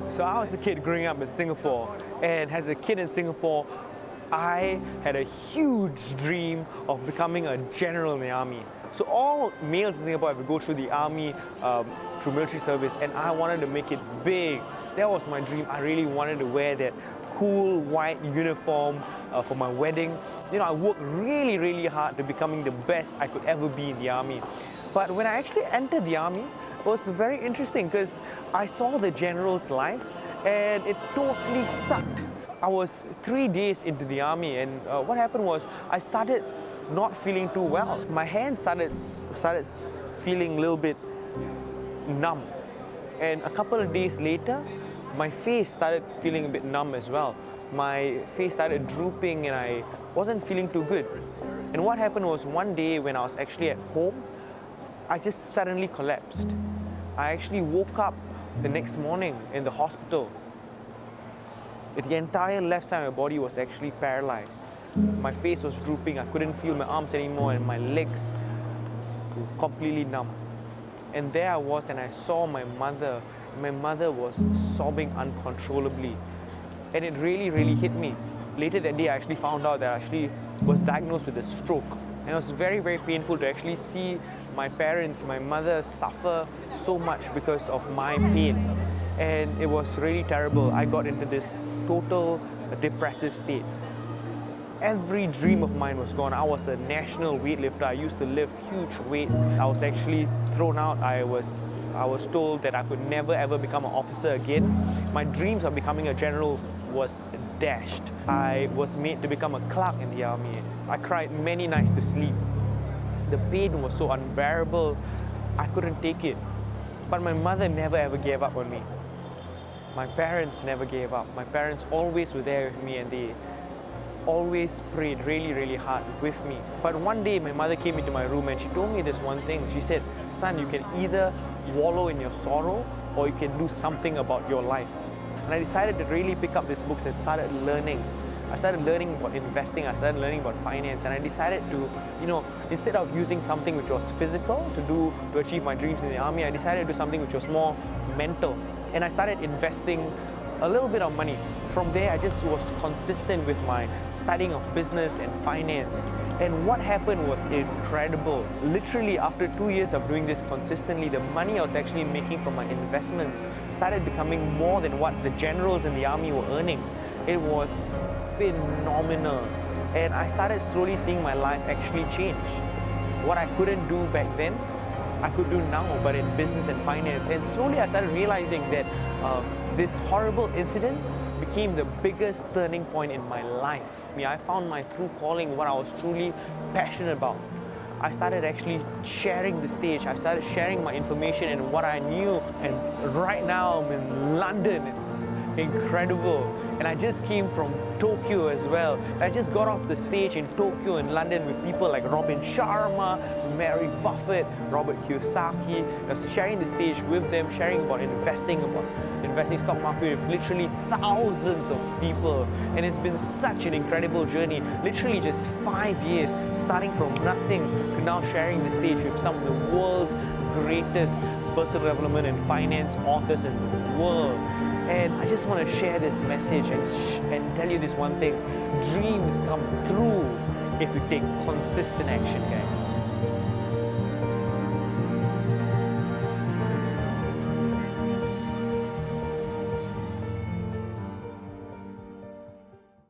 So I was a kid growing up in Singapore, and as a kid in Singapore, I had a huge dream of becoming a general in the army. So all males in Singapore have to go through the army, through military service, and I wanted to make it big. That was my dream. I really wanted to wear that cool white uniform for my wedding. You know, I worked really, really hard to becoming the best I could ever be in the army. But when I actually entered the army, it was very interesting because I saw the general's life and it totally sucked. I was 3 days into the army, and what happened was I started not feeling too well. My hands started feeling a little bit numb. And a couple of days later, my face started feeling a bit numb as well. My face started drooping and I wasn't feeling too good. And what happened was one day when I was actually at home, I just suddenly collapsed. I actually woke up the next morning in the hospital. The entire left side of my body was actually paralyzed. My face was drooping, I couldn't feel my arms anymore, and my legs were completely numb. And there I was, and I saw my mother. My mother was sobbing uncontrollably. And it really, really hit me. Later that day, I actually found out that I actually was diagnosed with a stroke. And it was very, very painful to actually see my parents, my mother suffer so much because of my pain. And it was really terrible. I got into this total depressive state. Every dream of mine was gone. I was a national weightlifter. I used to lift huge weights. I was actually thrown out. I was told that I could never ever become an officer again. My dreams of becoming a general was dashed. I was made to become a clerk in the army. I cried many nights to sleep. The pain was so unbearable, I couldn't take it. But my mother never ever gave up on me. My parents never gave up. My parents always were there with me, and they always prayed really, really hard with me. But one day my mother came into my room and she told me this one thing. She said, "Son, you can either wallow in your sorrow or you can do something about your life." And I decided to really pick up these books and started learning. I started learning about investing, I started learning about finance, and I decided to, instead of using something which was physical to achieve my dreams in the army, I decided to do something which was more mental. And I started investing a little bit of money. From there, I just was consistent with my studying of business and finance. And what happened was incredible. Literally, after 2 years of doing this consistently, the money I was actually making from my investments started becoming more than what the generals in the army were earning. It was phenomenal. And I started slowly seeing my life actually change. What I couldn't do back then, I could do now, but in business and finance. And slowly I started realizing that this horrible incident became the biggest turning point in my life. I found my true calling, what I was truly passionate about. I started actually sharing the stage. I started sharing my information and what I knew. And right now I'm in London. It's incredible. And I just came from Tokyo as well. I just got off the stage in Tokyo and London with people like Robin Sharma, Mary Buffett, Robert Kiyosaki. I was sharing the stage with them, sharing about investing stock market with literally thousands of people. And it's been such an incredible journey. Literally just 5 years, starting from nothing to now sharing the stage with some of the world's greatest personal development and finance authors in the world. And I just want to share this message and tell you this one thing. Dreams come true if you take consistent action, guys.